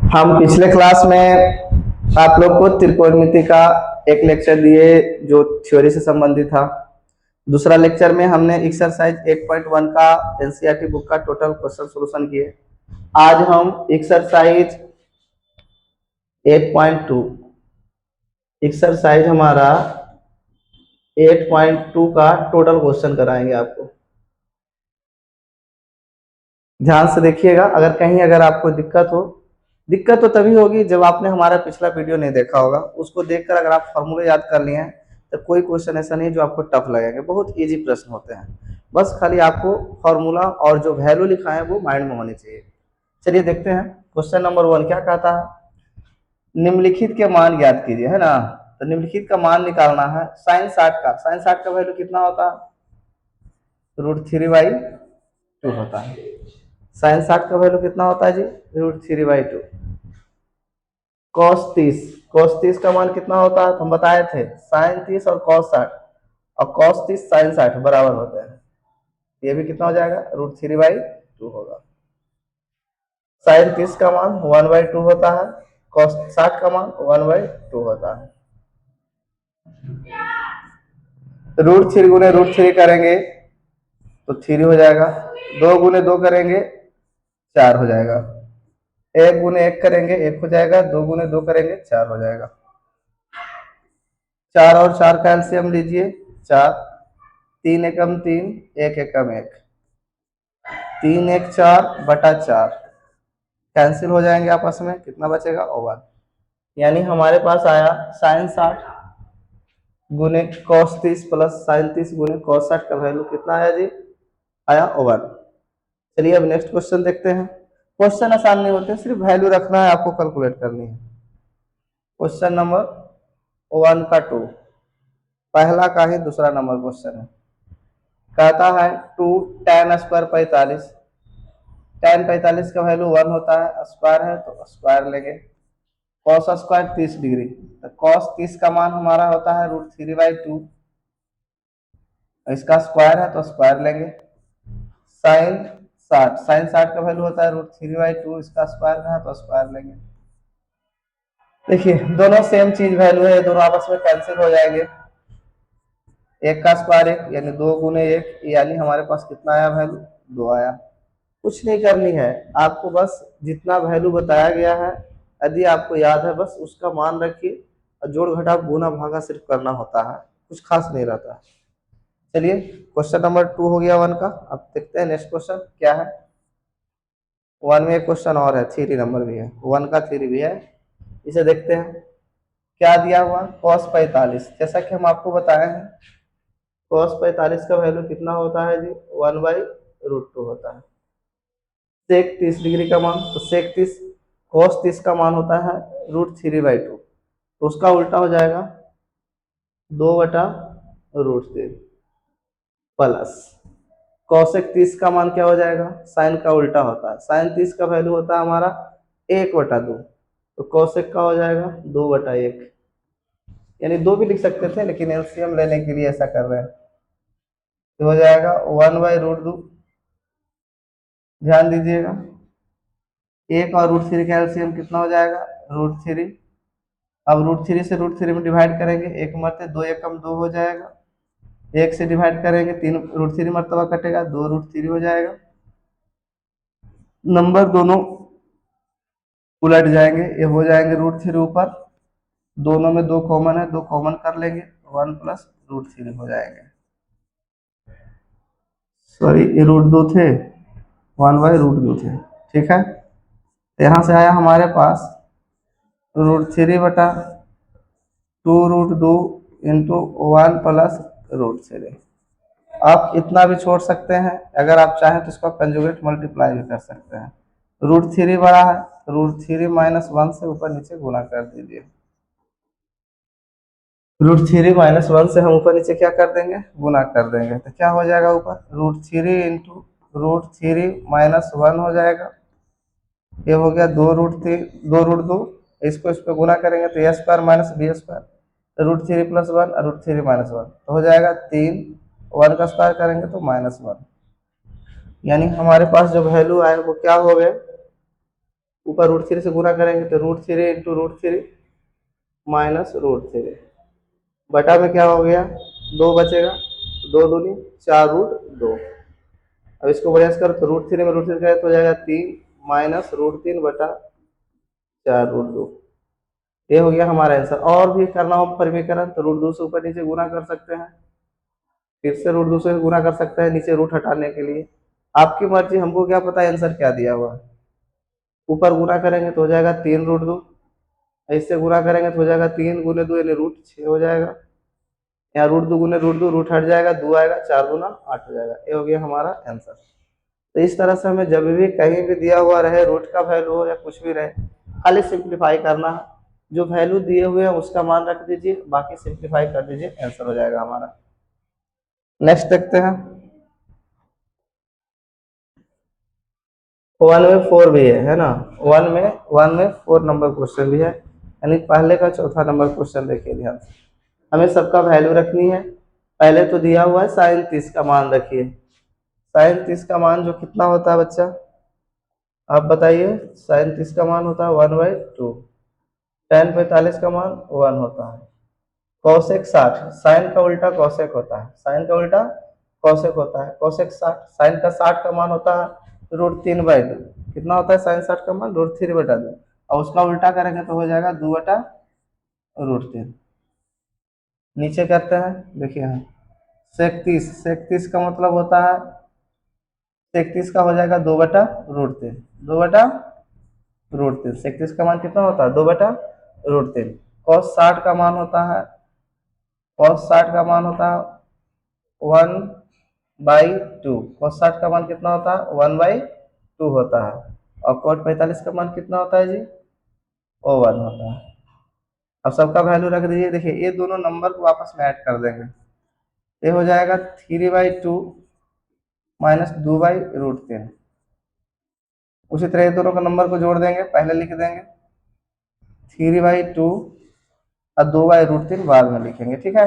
हम पिछले क्लास में आप लोग को त्रिकोणमिति का एक लेक्चर दिए जो थ्योरी से संबंधित था। दूसरा लेक्चर में हमने एक्सरसाइज 8.1 का एनसीईआरटी बुक का टोटल क्वेश्चन सॉल्यूशन किए। आज हम एक्सरसाइज 8.2 एक्सरसाइज हमारा 8.2 का टोटल क्वेश्चन कराएंगे आपको। ध्यान से देखिएगा। अगर आपको दिक्कत तो तभी होगी जब आपने हमारा पिछला वीडियो नहीं देखा होगा। उसको देखकर अगर आप फॉर्मूले याद कर लिए हैं तो कोई क्वेश्चन ऐसा नहीं जो आपको टफ लगेगा। बहुत इजी प्रश्न होते हैं, बस खाली आपको फॉर्मूला और जो वैल्यू लिखा है वो माइंड में होनी चाहिए। चलिए देखते हैं। क्वेश्चन नंबर 1 क्या कहता है, निम्नलिखित के मान ज्ञात कीजिए, है ना। तो निम्नलिखित का मान निकालना है। साइन 60 का वैल्यू कितना होता है, √3/2 होता है। साइन 60 का वैल्यू कितना होता है जी, √3/2। cos 30 का मान कितना होता है, तो हम बताए थे साइन 30 और cos 60 और cos 30 साइन 60 बराबर होते हैं। ये भी कितना हो जाएगा, √3/2 होगा। साइन 30 का मान 1/2 होता है, cos 60 का मान 1/2 होता है। √3 गुने √3 करेंगे तो 3 हो जाएगा। 2 गुने 2 करेंगे 4 हो जाएगा। 1 गुने 1 करेंगे 1 हो जाएगा। 2 गुने 2 करेंगे 4 हो जाएगा। 4 और 4 का एलसीएम लीजिए 4। 3 एकम 3, 1 एकम 1, 3 1 4/4 कैंसिल हो जाएंगे आपस में। कितना बचेगा, 1। यानी हमारे पास आया साइन 60 गुने cos 30 प्लस साइन 30 गुने cos 60 का वैल्यू कितना आया जी, आया 1। चलिए अब नेक्स्ट क्वेश्चन देखते हैं। क्वेश्चन आसान नहीं होते, सिर्फ वैल्यू रखना है, आपको कैलकुलेट करनी है। क्वेश्चन नंबर 1 का 2 पहला का ही दूसरा नंबर क्वेश्चन है। कहता है 2 tan स्क्वायर 45। tan 45 का वैल्यू 1 होता है, स्क्वायर है तो स्क्वायर लेंगे। cos स्क्वायर 30 डिग्री, तो cos 30 का मान हमारा होता है √3/2। इसका स्क्वायर है तो स्क्वायर लेंगे। साइन 60 का वैल्यू होता है √3/2, इसका स्क्वायर है तो स्क्वायर लेंगे। देखिए दोनों सेम चीज वैल्यू है, दोनों आपस में कैंसिल हो जाएंगे। 1 का स्क्वायर 1 यानी 2 गुने 1, यानी हमारे पास कितना आया वैल्यू, 2 आया। कुछ नहीं करनी है आपको, बस जितना वैल्यू बताया गया है यदि आपको याद है बस उसका मान रखिए और जोड़ घटाव गुना भागा सिर्फ करना होता है, कुछ खास नहीं रहता है। चलिए क्वेश्चन नंबर 2 हो गया 1 का। अब देखते हैं नेक्स्ट क्वेश्चन क्या है। 1 में एक क्वेश्चन और है, 3 नंबर भी है, 1 का 3 भी है। इसे देखते हैं क्या दिया हुआ, cos 45। जैसा कि हम आपको बताए हैं cos 45 का वैल्यू कितना होता है जी, 1/√2 होता है। sec 30 डिग्री का मान, तो sec 30 cos 30 का मान होता है √3/2, तो उसका उल्टा हो जाएगा 2/√3 प्लस cosec 30 का मान क्या हो जाएगा, साइन का उल्टा होता है। साइन 30 का वैल्यू होता है हमारा 1/2, तो cosec का हो जाएगा 2/1। यानी 2 भी लिख सकते थे लेकिन एलसीएम लेने के लिए ऐसा कर रहे हैं। तो हो जाएगा 1/√2। ध्यान दीजिएगा 1 और √3 का एलसीएम कितना हो जाएगा, √3। अब √3 से √3 में डिवाइड करेंगे, 1 मरते 2 एकम 2 हो जाएगा। 1 से डिवाइड करेंगे 3 √3 मरतबा कटेगा, 2√3 हो जाएगा। नंबर दोनों उलट जाएंगे, ये हो जाएंगे √3 ऊपर, दोनों में 2 कॉमन है, 2 कॉमन कर लेंगे, 1 प्लस √3 हो जाएंगे। सॉरी ये √2 थे, 1/√2 थे, ठीक है। यहाँ से आया हमारे पास √3/2 इंटू 1 प्लस √3। आप इतना भी छोड़ सकते हैं, अगर आप चाहें तो इसका कंजुगेट मल्टीप्लाई भी कर सकते हैं। √3 बड़ा है, √3 - 1 से ऊपर नीचे गुना कर दीजिए। √3 - 1 से हम ऊपर नीचे क्या कर देंगे, गुना कर देंगे, तो क्या हो जाएगा ऊपर √3 इंटू √3 - 1 हो जाएगा। ये हो गया 2√2, इसको इस पर गुना करेंगे तो a² - b², √3 + 1 और √3 - 1 तो हो जाएगा 3। 1 का स्क्वायर करेंगे तो -1। यानी हमारे पास जो वैल्यू आए वो क्या हो गए, ऊपर √3 से गुना करेंगे तो √3 इंटू √3 माइनस √3 बटा में क्या हो गया 2 बचेगा, 2 दूनी 4√2। अब इसको बयास करो तो √3 में √3 करें तो हो जाएगा 3 माइनस √3 बटा 4√2। ये हो गया हमारा आंसर। और भी करना हो परिमीकरण तो √2 से ऊपर नीचे गुना कर सकते हैं, फिर से √2 से गुना कर सकते हैं नीचे रूट हटाने के लिए, आपकी मर्जी, हमको क्या पता है आंसर क्या दिया हुआ है। ऊपर गुना करेंगे तो हो जाएगा 3√2, इससे गुना करेंगे तो हो जाएगा 3 गुने 2 यानी √6 हो जाएगा, यहाँ √2 गुने √2 रूट हट जाएगा, 2 आएगा, 4 दूना 8 हो जाएगा। ये हो गया हमारा आंसर। तो इस तरह से हमें जब भी कहीं भी दिया हुआ रहे रूट का वैल्यू हो या कुछ भी रहे, खाली सिंप्लीफाई करना है, जो वैल्यू दिए हुए हैं उसका मान रख दीजिए, बाकी सिंप्लीफाई कर दीजिए, आंसर हो जाएगा हमारा। नेक्स्ट देखते हैं। 1 में 4 भी है ना, 1 में 4 नंबर क्वेश्चन भी है, यानी पहले का चौथा नंबर क्वेश्चन देखिए ध्यान से। हमें सबका वैल्यू रखनी है। पहले तो दिया हुआ है sin 30 का मान रखिए। sin 30 का मान जो कितना होता है बच्चा, आप बताइए। sin 30 का मान होता है 1/2। tan 45 का मान 1 होता है। cosec 60, sin का उल्टा cosec होता है, sin का उल्टा cosec होता है, cosec 60, sin का 60 का मान होता है √3/2। कितना होता है sin 60 का मान √3/2, और उसका उल्टा करेंगे तो हो जाएगा 2/√3। नीचे करते हैं, देखिए यहाँ sec 30 का मतलब होता है, sec 30 का हो जाएगा 2/√3, 2/√3। sec 30 का मान कितना होता है 2/√3। cos 60 का मान होता है, cos 60 का मान होता है 1/2। cos 60 का मान कितना होता है 1/2 होता है। और cot 45 का मान कितना होता है जी, 1 होता है। अब सबका वैल्यू रख दीजिए। देखिए ये दोनों नंबर को आपस में ऐड कर देंगे, ये हो जाएगा 3/2 माइनस 2/√3। उसी तरह ये दोनों का नंबर को जोड़ देंगे, पहले लिख देंगे 3/2 और 2/√3 बाद में लिखेंगे, ठीक है।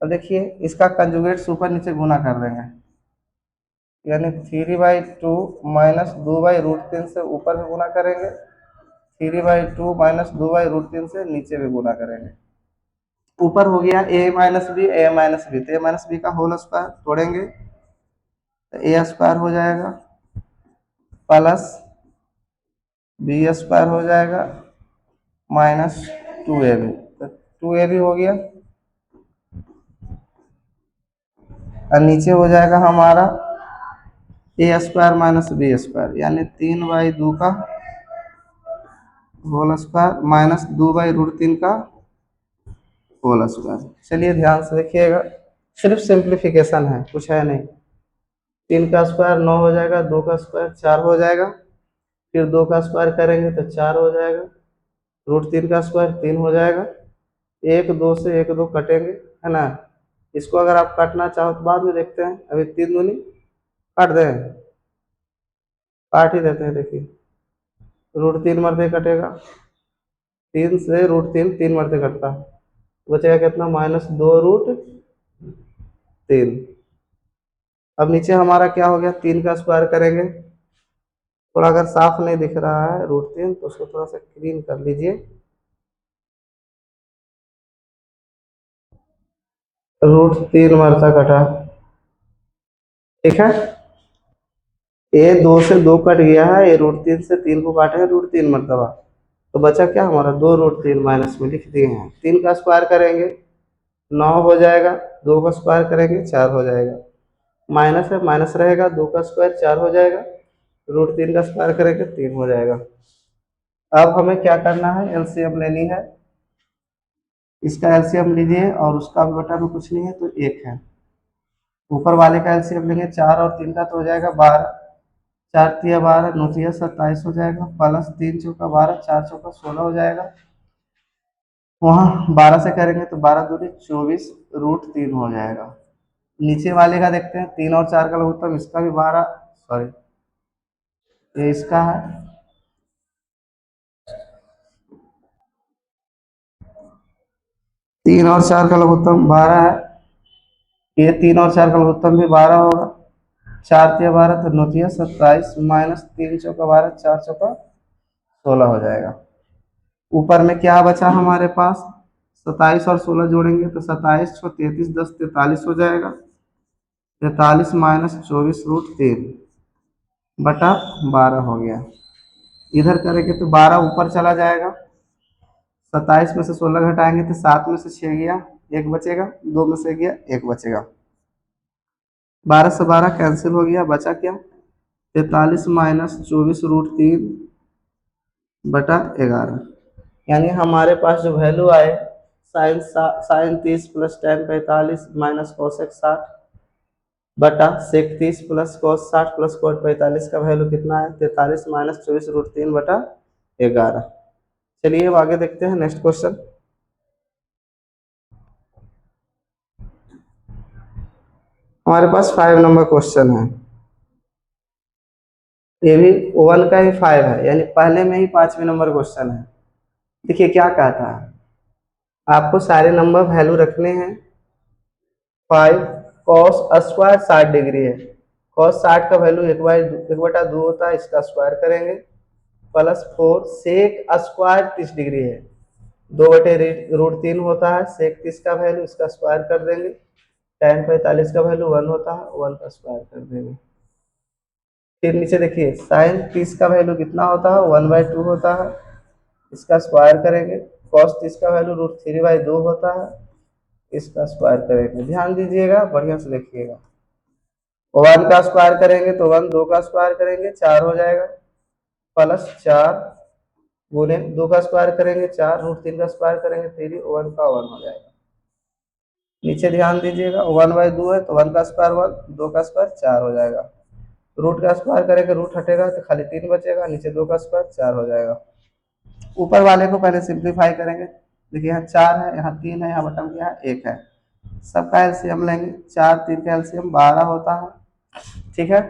अब देखिए इसका कंजुगेट ऊपर नीचे गुना कर देंगे, यानी 3/2 माइनस 2/√3 से ऊपर भी गुना करेंगे, 3/2 माइनस 2/√3 से नीचे भी गुना करेंगे। ऊपर हो गया a minus B, a minus B, तो a माइनस बी का होल स्क्वायर तोड़ेंगे तो a स्क्वायर हो जाएगा प्लस बी स्क्वायर हो जाएगा माइनस 2ab, तो 2ab हो गया, और नीचे हो जाएगा हमारा a square minus B square, यानी 3/2 का होल स्क्वायर माइनस 2/√3 का होल स्क्वायर। चलिए ध्यान से देखिएगा, सिर्फ सिंप्लीफिकेशन है, कुछ है नहीं। 3 का स्क्वायर 9 हो जाएगा, 2 का स्क्वायर 4 हो जाएगा, फिर 2 का स्क्वायर करेंगे तो 4 हो जाएगा, √3 का स्क्वायर 3 हो जाएगा, 1 2 से 1 2 कटेंगे, है ना। इसको अगर आप काटना चाहो तो बाद में देखते हैं, अभी 3 दूनी काट दें, काट ही देते हैं। देखिए √3 मरते कटेगा, 3 से √3 3 मरते कटता है, बचेगा कितना -2√3। अब नीचे हमारा क्या हो गया, 3 का स्क्वायर करेंगे, थोड़ा अगर साफ नहीं दिख रहा है √3 तो उसको थोड़ा सा क्लीन कर लीजिए। √3 मरता कटा, ठीक है। ये 2 से 2 कट गया है, ये √3 से 3 को काटे हैं √3 मरतबा, तो बचा क्या हमारा 2√3 माइनस में लिख दिए हैं। 3 का स्क्वायर करेंगे 9 हो जाएगा, 2 का स्क्वायर करेंगे 4 हो जाएगा, माइनस है माइनस रहेगा, 2 का स्क्वायर 4 हो जाएगा, √3 का स्क्वायर करेंगे 3 हो जाएगा। अब हमें क्या करना है, एलसीएम लेनी है, इसका एलसीएम लीजिए, और उसका भी बटा में कुछ नहीं है तो 1 है। ऊपर वाले का एलसीएम लेंगे, 4 और 3 का तो हो जाएगा 12, 4 तिया 12, 9 तिया 27 हो जाएगा, प्लस 3 चौका 12, 4 चौका 16 हो जाएगा। वहाँ 12 से करेंगे तो 12 दूनी 24, √3 हो जाएगा। नीचे वाले का देखते हैं, 3 और 4 का लघुत्तम, इसका भी 12, सॉरी ये इसका है, 3 और 4 का लघुत्तम 12 है, ये 3 और 4 का लघुत्तम भी 12 होगा, 4 तिया 12 तो 9 तिया 27 माइनस 3 चौका 12, 4 चौका 16 हो जाएगा। ऊपर में क्या बचा हमारे पास, 27 और 16 जोड़ेंगे तो 27 छो 33 10 43 हो जाएगा। 43 माइनस 24√3 बटा 12 हो गया। इधर करेंगे तो 12 ऊपर चला जाएगा, 27 में से 16 घटाएंगे तो 7 में से 6 गया, एक बचेगा, 2 में से गया, एक बचेगा। 12 से 12 कैंसिल हो गया, बचा क्या, 43 माइनस 24√3 बटा 11। यानी हमारे पास जो वैल्यू आए, sine 30 plus ten 45 minus cosec 60 बटा sec 30 plus cos 60 plus cot 45 का वैल्यू कितना है, 43 माइनस 24√3 बटा 11। चलिए अब आगे देखते हैं नेक्स्ट क्वेश्चन। हमारे पास 5 नंबर क्वेश्चन है, ये भी 1 का ही 5 है, यानी पहले में ही 5वें नंबर क्वेश्चन है। देखिए क्या कहा था, आपको सारे नंबर वैल्यू रखने हैं। 5 कॉस स्क्वायर 60 डिग्री है, कॉस 60 का वैल्यू 1/2 होता है, इसका स्क्वायर करेंगे, प्लस 4 सेक स्क्वायर 30 डिग्री है, 2/√3 होता है, सेक 30 का वैल्यू इसका स्क्वायर कर देंगे, tan 45 का वैल्यू 1 होता है, 1 का स्क्वायर कर देंगे। फिर नीचे देखिए साइन 30 का वैल्यू कितना होता है, 1/2 होता है, इसका स्क्वायर करेंगे, कॉस 30 का वैल्यू √3/2 होता है, इसका स्क्वायर करेंगे। ध्यान दीजिएगा, बढ़िया से देखिएगा, 1 का स्क्वायर करेंगे तो 1, 2 का स्क्वायर करेंगे 4 हो जाएगा, प्लस 4 गुने 2 का स्क्वायर करेंगे 4, √3 का स्क्वायर करेंगे 3, 1 का 1 हो जाएगा। नीचे ध्यान दीजिएगा, 1/2 है तो 1 का स्क्वायर 1, 2 का स्क्वायर 4 हो जाएगा, रूट का स्क्वायर करेंगे, रूट हटेगा तो खाली 3 बचेगा, नीचे 2 का स्क्वायर 4 हो जाएगा। ऊपर वाले को पहले सिंप्लीफाई करेंगे, देखिए यहाँ 4 है, यहाँ 3 है, यहाँ बटन क्या है 1 है, सबका एलसीएम लेंगे, 4 3 का एलसीएम 12 होता है, ठीक है।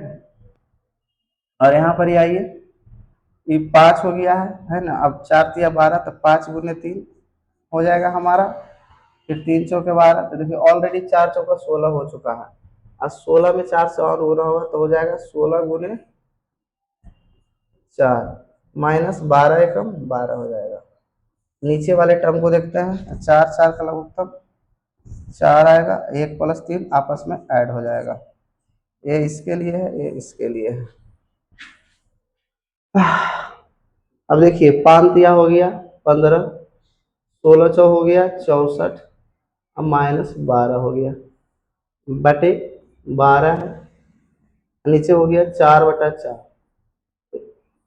और यहाँ पर ये आइए, ये 5 हो गया है ना, अब 4 तिया 12 तो 5 गुने 3 हो जाएगा हमारा, फिर 3 चौके 12, तो देखिए ऑलरेडी 4 चौका 16 हो चुका है, और 16 में 4 से और गुना होगा तो हो जाएगा 16 गुने 4 माइनस 12 एकम 12 हो जाएगा। नीचे वाले टर्म को देखते हैं, 4 4 का लघुत्तम 4 आएगा, 1 प्लस 3 आपस में ऐड हो जाएगा, ये इसके लिए है, ये इसके लिए है। अब देखिए 5 तिया हो गया 15, 16 चौ हो गया 64, अब माइनस 12 हो गया, बटे 12 है, नीचे हो गया 4/4,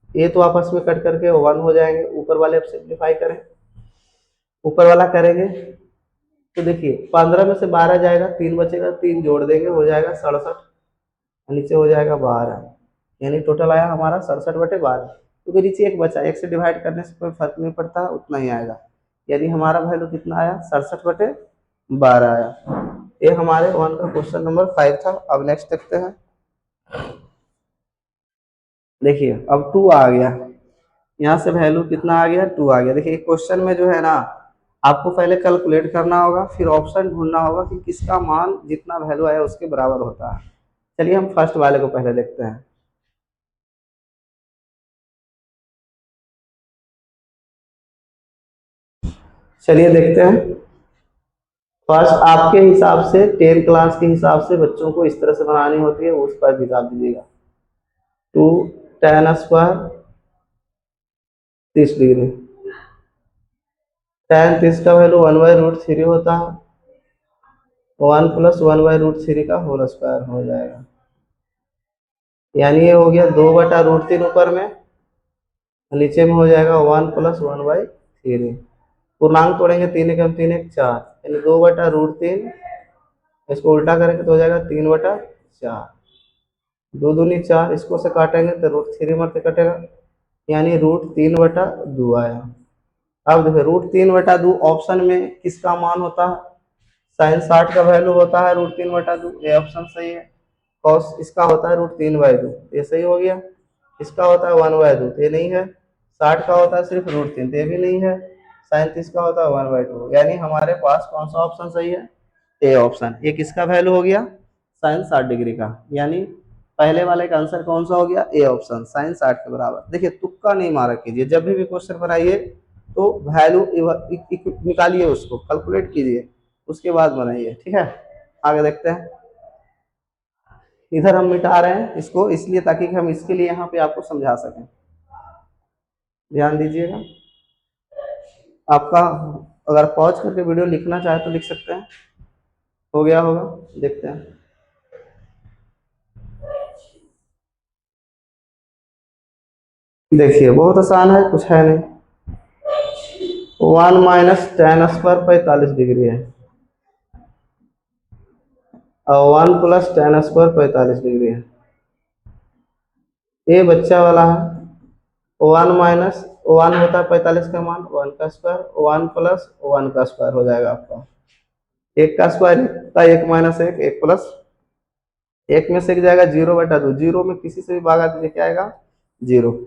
ये तो आपस में कट करके 1 हो जाएंगे। ऊपर वाले अब सिंप्लीफाई करें, ऊपर वाला करेंगे तो देखिए 15 में से 12 जाएगा, 3 बचेगा, 3 जोड़ देंगे हो जाएगा 67, नीचे हो जाएगा 12, यानी टोटल आया हमारा 67/12, क्योंकि नीचे एक बचा, एक से डिवाइड करने से कोई फर्क नहीं पड़ता, उतना ही आएगा, यानी हमारा वैल्यू कितना आया 67/12 आया। ये हमारे 1 का क्वेश्चन नंबर 5 था। अब नेक्स्ट देखते हैं, देखिए अब 2 आ गया, यहाँ से वैल्यू कितना आ गया 2 आ गया। देखिए क्वेश्चन में जो है ना, आपको पहले कैलकुलेट करना होगा, फिर ऑप्शन ढूंढना होगा कि किसका मान जितना वैल्यू आया उसके बराबर होता है। चलिए हम फर्स्ट वाले को पहले देखते हैं। चलिए देखते हैं, फर्स्ट आपके हिसाब से 10 क्लास के हिसाब से बच्चों को इस तरह से बनानी होती है, उस पर हिसाब दीजिएगा। 2 tan स्क्वायर 30 डिग्री, tan 30 का वैल्यू 1/√3 होता है, 1 प्लस 1/√3 का होल स्क्वायर हो जाएगा, यानी ये हो गया 2/√3 ऊपर में, नीचे में हो जाएगा 1 प्लस 1/3। पूर्णांक तोड़ेंगे, 3 एकम 3 एक 4, यानी 2/√3, इसको उल्टा करेंगे तो हो जाएगा 3/4, 2 दूनी 4, इसको से काटेंगे तो √3 मत कटेगा, यानी √3/2 आया। अब देखो √3/2 ऑप्शन में किसका मान होता है, साइन 60 का वैल्यू होता है √3/2, ये ऑप्शन सही है। कॉस इसका होता है √3/2, ये सही हो गया। इसका होता है 1/2, ये नहीं है। 60 का होता है सिर्फ √3, ये भी नहीं है। साइन 30 का होता है 1/2, यानी हमारे पास कौन सा ऑप्शन सही है, ए ऑप्शन। ये किसका वैल्यू हो गया, साइन 60 डिग्री का, यानी पहले वाले का आंसर कौन सा हो गया, ए ऑप्शन, साइन 60 के बराबर। देखिए तुक्का नहीं मारा कीजिए, जब भी क्वेश्चन बनाइए तो वैल्यू निकालिए, उसको कैलकुलेट कीजिए, उसके बाद बनाइए, ठीक है। आगे देखते हैं। इधर हम मिटा रहे हैं इसको इसलिए ताकि हम इसके लिए यहाँ पे आपको समझा सकें, ध्यान दीजिएगा। आपका अगर पॉज करके वीडियो लिखना चाहे तो लिख सकते हैं, हो गया होगा, देखते हैं। देखिए बहुत आसान है, कुछ है नहीं। 1 माइनस टेन स्क्वायर 45 डिग्री है और 1 प्लस टेन स्क्वायर 45 डिग्री है। ये बच्चा वाला है। 1 माइनस 1 होता है 45 का मान, 1 का स्क्वायर, 1 प्लस 1 का स्क्वायर हो जाएगा आपका। एक का स्क्वायर का, एक माइनस एक, एक प्लस एक में से एक जाएगा 0/2, 0 में किसी से भी भागा दीजिए क्या आएगा, 0।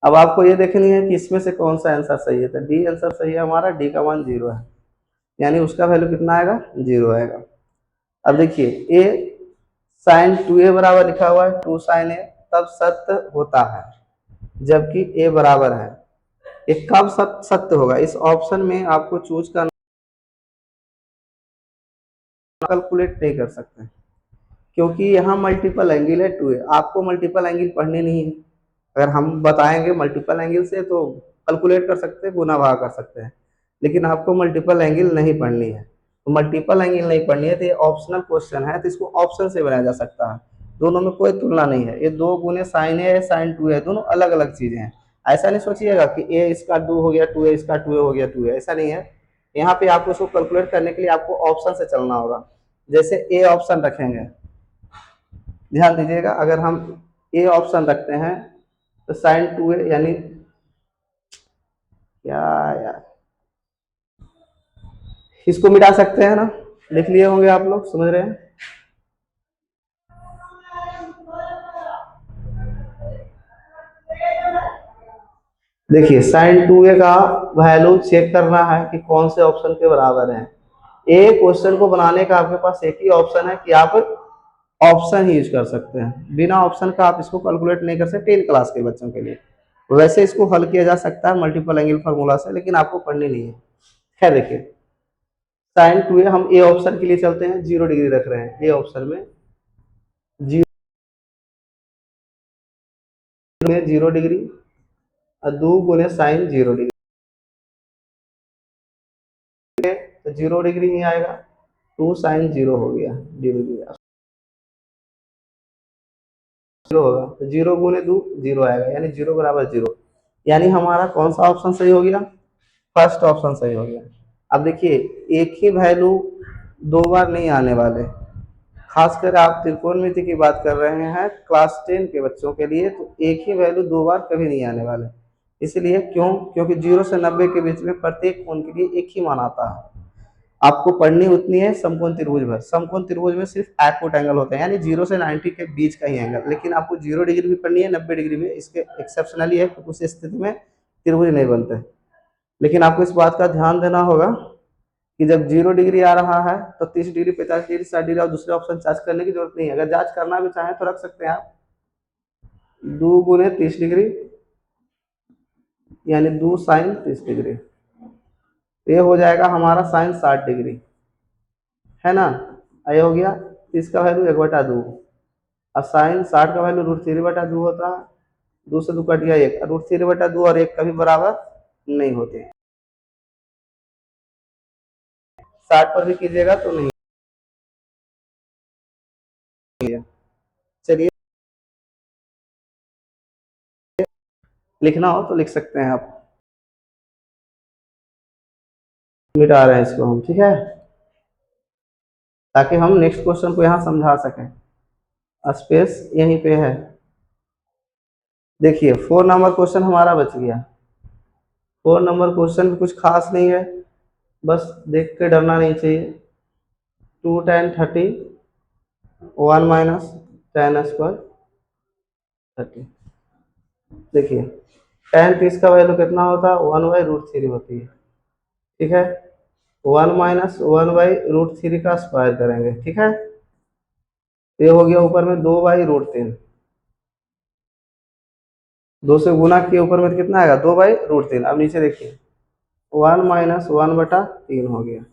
अब आपको ये देखनी है कि इसमें से कौन सा आंसर सही है, तो डी आंसर सही है हमारा, डी का मान 0 है, यानी उसका वैल्यू कितना आएगा, 0 आएगा। अब देखिए ए साइन 2a बराबर लिखा हुआ है, 2 साइन ए तब सत्य होता है जबकि ए बराबर है। ये कब सत्य होगा, इस ऑप्शन में आपको चूज करना, कैलकुलेट नहीं कर सकते क्योंकि यहाँ मल्टीपल एंगल है 2a, आपको मल्टीपल एंगल पढ़ने नहीं है। अगर हम बताएंगे मल्टीपल एंगल से तो कैलकुलेट कर सकते हैं, गुना भाग कर सकते हैं, लेकिन आपको मल्टीपल एंगल नहीं पढ़नी है। तो मल्टीपल एंगल नहीं पढ़नी है तो ये ऑप्शनल क्वेश्चन है, तो इसको ऑप्शन से बनाया जा सकता है। दोनों में कोई तुलना नहीं है, ये 2 गुने साइन ए है, साइन 2 है, दोनों अलग अलग चीजें हैं। ऐसा नहीं सोचिएगा कि ए इसका 2 हो गया 2a इसका 2a हो गया 2a, ऐसा नहीं है। यहाँ पे आपको इसको कैलकुलेट करने के लिए आपको ऑप्शन से चलना होगा। जैसे ए ऑप्शन रखेंगे, ध्यान दीजिएगा, अगर हम ए ऑप्शन रखते हैं तो साइन 2a यानी क्या यार, इसको मिटा सकते हैं ना, लिख लिए होंगे आप लोग, समझ रहे हैं। देखिए साइन 2a का वैल्यू चेक करना है कि कौन से ऑप्शन के बराबर है। ए क्वेश्चन को बनाने का आपके पास एक ही ऑप्शन है कि आप ऑप्शन ही यूज कर सकते हैं, बिना ऑप्शन का आप इसको कैलकुलेट नहीं कर सकते 10 क्लास के बच्चों के लिए। वैसे इसको हल किया जा सकता है मल्टीपल एंगल फार्मूला से, लेकिन आपको पढ़नी नहीं है। खैर देखिए साइन 2a हम ए ऑप्शन के लिए चलते हैं, 0 डिग्री रख रहे हैं ए ऑप्शन में, 0 डिग्री और 2 गुने साइन 0 डिग्री, तो 0 डिग्री ही आएगा, 2 साइन 0 हो गया डिग्री, 0 होगा तो 0 गुने 2 0 आएगा, यानी 0 बराबर 0, यानी हमारा कौन सा ऑप्शन सही हो गया, फर्स्ट ऑप्शन सही हो गया। अब देखिए एक ही वैल्यू 2 बार नहीं आने वाले, खासकर आप त्रिकोणमिति की बात कर रहे हैं क्लास 10 के बच्चों के लिए, तो एक ही वैल्यू 2 बार कभी नहीं आने वाले। इसलिए क्यों, क्योंकि 0 से 90 के बीच में प्रत्येक कोण के लिए एक ही मान आता है। आपको पढ़नी उतनी है समकोण त्रिभुज भर, समकोण त्रिभुज में सिर्फ एक्यूट एंगल होते हैं, यानी 0 से 90 के बीच का ही एंगल, लेकिन आपको 0 डिग्री भी पढ़नी है 90 डिग्री में, इसके एक्सेप्शनली है कि उस स्थिति में त्रिभुज नहीं बनते। लेकिन आपको इस बात का ध्यान देना होगा कि जब 0 डिग्री आ रहा है तो 30 डिग्री 45 डिग्री 60 डिग्री और दूसरे ऑप्शन जांच करने की जरूरत नहीं है। अगर जांच करना भी चाहें तो रख सकते हैं आप 2 गुने 30 डिग्री, यानी 2 साइन 30 डिग्री, ये हो जाएगा हमारा साइन 60 डिग्री, है ना। ये हो गया, इसका वैल्यू 1/2 और साइन 60 का वैल्यू √3/2 होता है, 2 से 2 कट गया 1, √3/2 और 1 कभी बराबर नहीं होते, 60 पर भी कीजिएगा तो नहीं। चलिए लिखना हो तो लिख सकते हैं आप, मिटा रहे हैं इसको हम, ठीक है, ताकि हम नेक्स्ट क्वेश्चन को यहाँ समझा सकें। स्पेस यहीं पे है। देखिए 4 नंबर क्वेश्चन हमारा बच गया। 4 नंबर क्वेश्चन में कुछ खास नहीं है, बस देख के डरना नहीं चाहिए। 2 tan 30 1 माइनस tan स्क्वायर 30। देखिए tan 30 का वैल्यू कितना होता है, 1/√3 होती है, ठीक है। 1 माइनस 1/√3 का स्क्वायर करेंगे, ठीक है। ये हो गया ऊपर में 2/√3, 2 से गुना किए ऊपर में कितना आएगा 2/√3। अब नीचे देखिए 1 - 1/3 हो गया।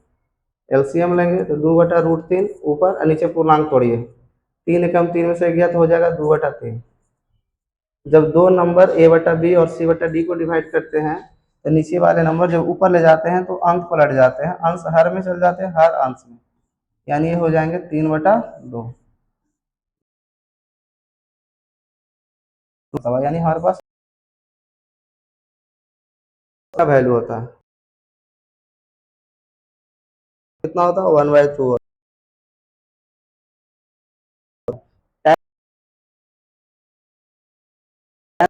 एलसीएम लेंगे तो 2/√3 ऊपर और नीचे पूर्णांक तोड़िए, 3 एकम 3 में से गया तो हो जाएगा 2/3। जब दो नंबर a/b और c/d को डिवाइड करते हैं तो नीचे वाले नंबर जब ऊपर ले जाते हैं तो अंक पलट जाते हैं, अंश हर में चल जाते हैं, हर अंश में, यानी ये हो जाएंगे 3/2। यानी हमारे पास क्या वैल्यू होता है, कितना होता है 1/2।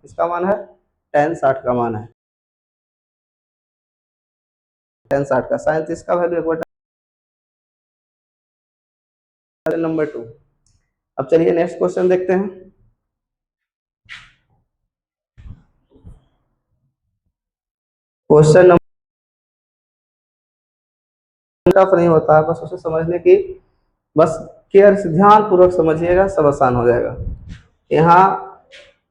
इसका मान है tan 60 का मान है, tan 60 का sin 30 का वैल्यू 1/2। अब चलिए नेक्स्ट क्वेश्चन देखते हैं। क्वेश्चन नंबर टफ नहीं होता है, बस उसे समझने की बस केयर से ध्यान पूर्वक समझिएगा, सब आसान हो जाएगा। यहाँ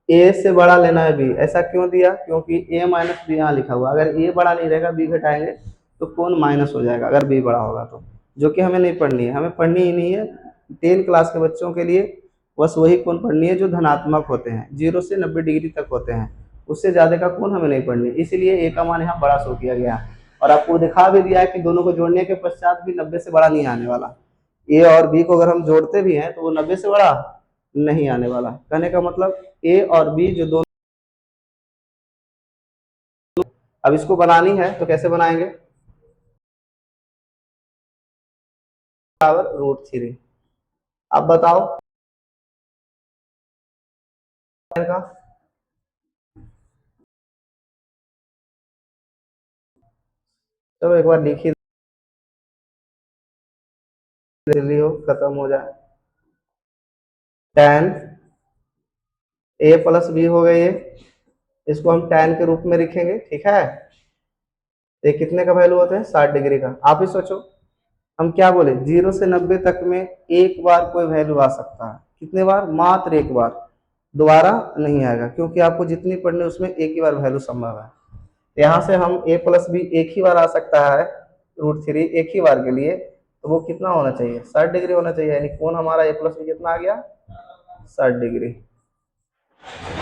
ए से बड़ा लेना है बी, ऐसा क्यों दिया, क्योंकि a - b यहाँ लिखा हुआ, अगर a बड़ा नहीं रहेगा b घटाएंगे तो कौन माइनस हो जाएगा अगर b बड़ा होगा तो, जो कि हमें नहीं पढ़नी है, हमें पढ़नी ही नहीं है। 10 क्लास के बच्चों के लिए बस वही कोण पढ़नी है जो धनात्मक होते हैं, 0 से 90 डिग्री तक होते हैं, उससे ज़्यादा का कोण हमें नहीं पढ़नी, इसीलिए ए का मान यहाँ बड़ा शो किया गया है। और आपको दिखा भी दिया है कि दोनों को जोड़ने के पश्चात भी 90 से बड़ा नहीं आने वाला। ए और बी को अगर हम जोड़ते भी हैं तो वो 90 से बड़ा नहीं आने वाला। कहने का मतलब ए और बी जो दोनों, अब इसको बनानी है तो कैसे बनाएंगे, √3। अब बताओ का, चलो एक बार लिखी दे हो, खत्म हो जाए। tan a+b हो गई, इसको हम tan के रूप में लिखेंगे, ठीक है। ये कितने का वैल्यू होता है 60 डिग्री का। आप ही सोचो, हम क्या बोले 0 से 90 तक में एक बार कोई वैल्यू आ सकता है, कितने बार, मात्र एक बार, दोबारा नहीं आएगा, क्योंकि आपको जितनी पढ़नी उसमें एक ही बार वैल्यू संभव है। यहाँ से हम a+b एक ही बार आ सकता है, √3 एक ही बार के लिए, तो वो कितना होना चाहिए 60 डिग्री होना चाहिए, यानी कोण हमारा a+b कितना आ गया 60 डिग्री।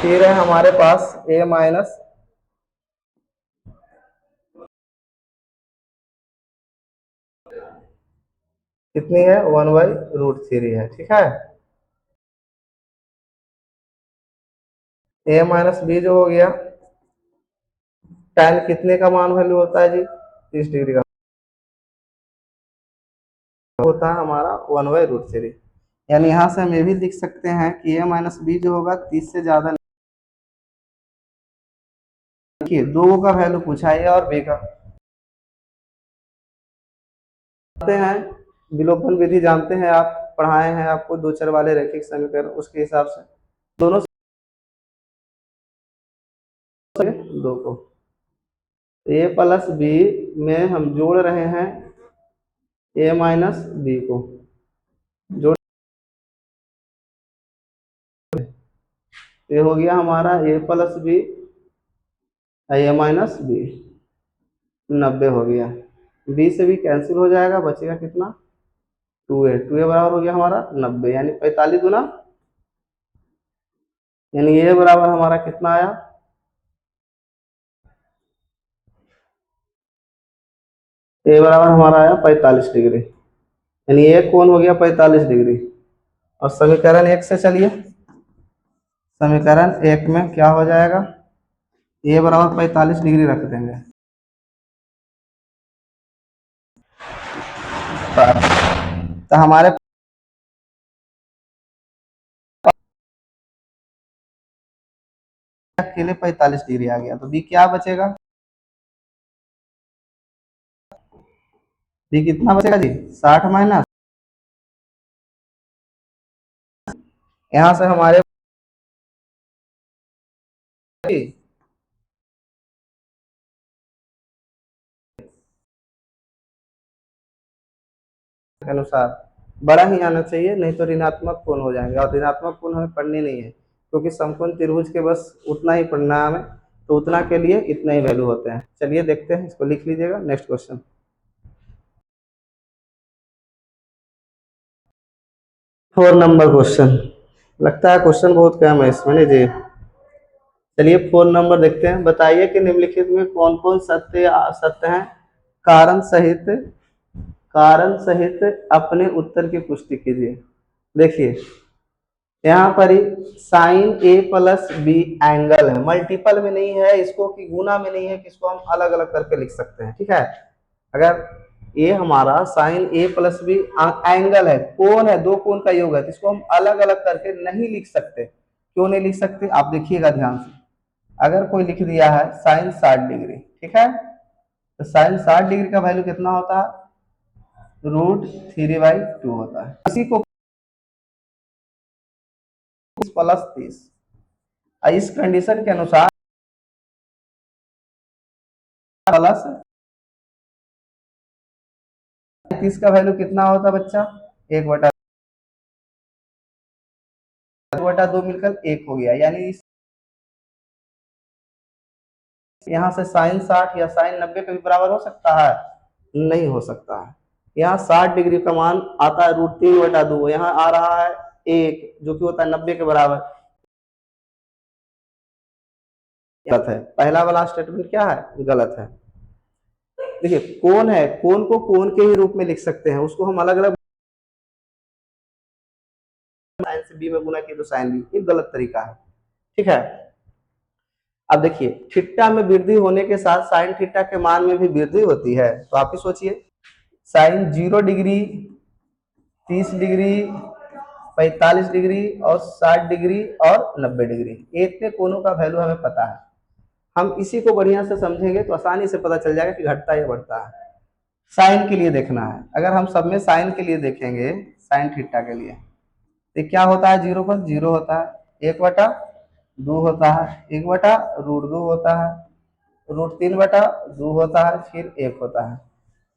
फिर है हमारे पास a माइनस, कितनी है 1/√3 है, ठीक है। a - b जो हो गया, tan कितने का मान वैल्यू होता है जी 30 डिग्री का होता है हमारा 1/√3। यानी यहाँ से हम ये भी लिख सकते हैं कि a - b जो होगा 30 से ज्यादा नहीं। देखिए दो का वैल्यू पूछा है, a और b का, जानते हैं विलोपन विधि, जानते हैं आप, पढ़ाए हैं आपको दो चर वाले रैखिक समीकरण, उसके हिसाब से दोनों से दो को a+b में हम जोड़ रहे हैं a - b को, जोड़, ये हो गया हमारा a+b a - b, 90 हो गया, b से भी कैंसिल हो जाएगा, बचेगा कितना 2a, 2a बराबर हो गया हमारा 90, यानी 45 गुना, यानी a बराबर हमारा कितना आया, a बराबर हमारा आया 45 डिग्री, यानी ये कोण हो गया 45 डिग्री। और समीकरण 1 से चलिए, समीकरण 1 में क्या हो जाएगा, a बराबर 45 डिग्री रख देंगे, तो हमारे अकेले 45 डिग्री आ गया, तो b क्या बचेगा, b कितना बचेगा जी 60 माइनस, यहाँ से हमारे अनुसार बड़ा ही आना चाहिए, नहीं तो ऋणात्मक कोण हो जाएंगे, और ऋणात्मक कोण हमें पढ़नी नहीं है क्योंकि समकोण त्रिभुज के बस उतना ही पढ़ना है हमें, तो उतना के लिए इतना ही वैल्यू होते हैं। चलिए देखते हैं, इसको लिख लीजिएगा। Next question, 4 number question. लगता है क्वेश्चन बहुत कम है इसमें, नहीं जी। चलिए 4 नंबर देखते हैं। बताइए कि निम्नलिखित में कौन कौन सत्य सत्य हैं। कारण सहित कारण सहित अपने उत्तर की पुष्टि कीजिए। देखिए यहाँ पर ही साइन ए प्लस बी एंगल है, मल्टीपल में नहीं है इसको, कि गुना में नहीं है कि इसको हम अलग अलग करके लिख सकते हैं। ठीक है, अगर ये हमारा साइन ए प्लस बी एंगल है, कोण है, दो कोण का योग है, तो इसको हम अलग अलग करके नहीं लिख सकते। क्यों नहीं लिख सकते, आप देखिएगा ध्यान से। अगर कोई लिख दिया है साइन 60 डिग्री, ठीक है, तो साइन 60 डिग्री का वैल्यू कितना होता है, √3/2 होता है। इसी को प्लस 30, इस कंडीशन के अनुसार प्लस 30 का वैल्यू कितना होता है बच्चा, 1/2 मिलकर 1 हो गया। यानी यहाँ से साइन 60 या साइन 90 के भी बराबर हो सकता है, नहीं हो सकता है। यहाँ 60 डिग्री का मान आता है √3/2, यहाँ आ रहा है 1 जो कि होता है 90 के बराबर। गलत है, पहला वाला स्टेटमेंट क्या है, गलत है। देखिए कोण है, कोण को कोण के ही रूप में लिख सकते हैं, उसको हम अलग अलग साइन से बी में गुना किए तो साइन बी, ये गलत तरीका है। ठीक है, अब देखिए थीटा में वृद्धि होने के साथ साइन थीटा के मान में भी वृद्धि होती है। तो आप ही सोचिए, साइन 0 डिग्री, 30 डिग्री, 45 डिग्री और 60 डिग्री और 90 डिग्री, इतने कोणों का वैल्यू हमें पता है। हम इसी को बढ़िया से समझेंगे तो आसानी से पता चल जाएगा कि घटता या बढ़ता है। साइन के लिए देखना है, अगर हम सब में साइन के लिए देखेंगे, साइन थीटा के लिए, तो क्या होता है, 0 पर 0 होता है, 1/2 होता है, 1/√2 होता है, √3/2 होता है, फिर 1 होता है।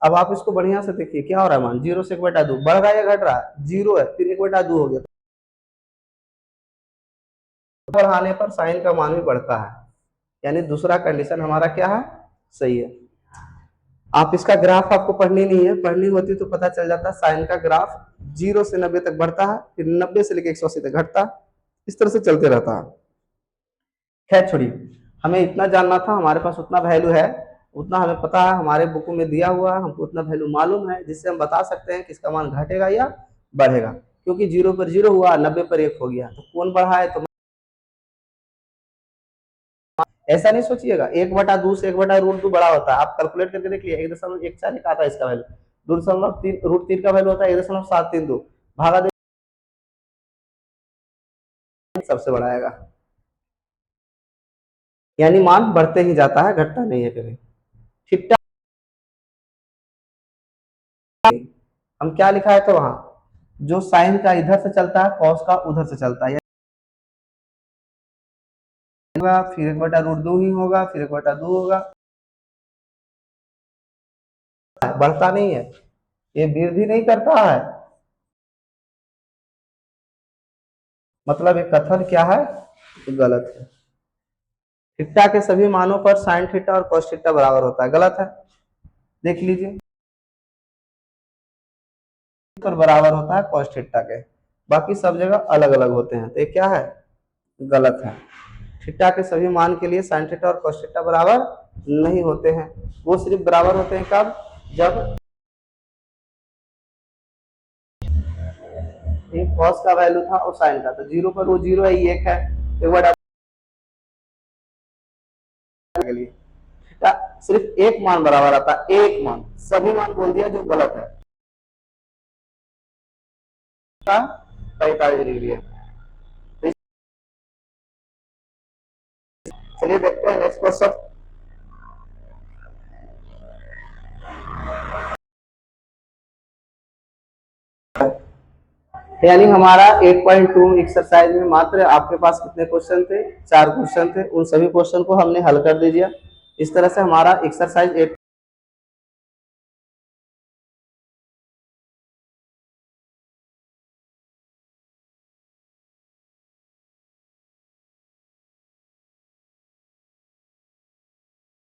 अब आप इसको बढ़िया से देखिए क्या हो रहा है, मान 0 से 1/2 बढ़ रहा है या घट रहा है, 0 है, फिर 1/2 हो गया, बढ़ाने पर साइन का मान भी बढ़ता है। यानी दूसरा कंडीशन हमारा क्या है, सही है। आप इसका ग्राफ आपको पढ़नी नहीं है, पढ़नी होती तो पता चल जाता। साइन का ग्राफ 0 से 90 तक बढ़ता है, फिर 90 से लेकर 180 तक घटता है, इस तरह से चलते रहता है। खैर छोड़िए, हमें इतना जानना था, हमारे पास उतना वैल्यू है, उतना हमें पता है, हमारे बुक में दिया हुआ है, हमको उतना वैल्यू मालूम है, जिससे हम बता सकते हैं कि इसका मान घटेगा या बढ़ेगा। क्योंकि 0 पर 0 हुआ, 90 पर 1 हो गया, तो कौन बढ़ा है, तो ऐसा नहीं सोचिएगा 1/2 से 1/√2 बड़ा होता है। आप कैलकुलेट करके देखिए, 1.14 आता है इसका वैल्यू, 2.3 का वैल्यू होता है 1.732, भागा दे सबसे बड़ा आएगा। यानी मान बढ़ते ही जाता है, घटता नहीं है कभी। थीटा हम क्या लिखा है, तो वहां जो साइन का इधर से चलता है, कॉस का उधर से चलता है, फिर 1/√2 ही होगा, फिर 1/2 होगा, बढ़ता नहीं है, ये वृद्धि नहीं करता है। मतलब ये कथन क्या है, गलत है। थीटा के सभी मानों पर साइन थीटा और कॉस थीटा बराबर होता है, गलत है। देख लीजिए, पर बराबर होता है कॉस थीटा के, बाकी सब जगह अलग अलग होते हैं, तो ये क्या है, गलत है। थीटा के सभी मान के लिए साइन थीटा और कॉस थीटा बराबर नहीं होते हैं, वो सिर्फ बराबर होते हैं कब, जब एक कॉस का वैल्यू था और साइन का, तो 0 पर वो 0 है, ये 1 है, एक बार के लिए थीटा सिर्फ एक मान बराबर आता है, एक मान, सभी मान बोल दिया जो गलत है, 45 डिग्री है। चलिए देखते हैं नेक्स्ट क्वेश्चन। यानी हमारा 8.2 एक्सरसाइज में मात्र आपके पास कितने क्वेश्चन थे, 4 क्वेश्चन थे, उन सभी क्वेश्चन को हमने हल कर दीजिए। इस तरह से हमारा एक्सरसाइज 8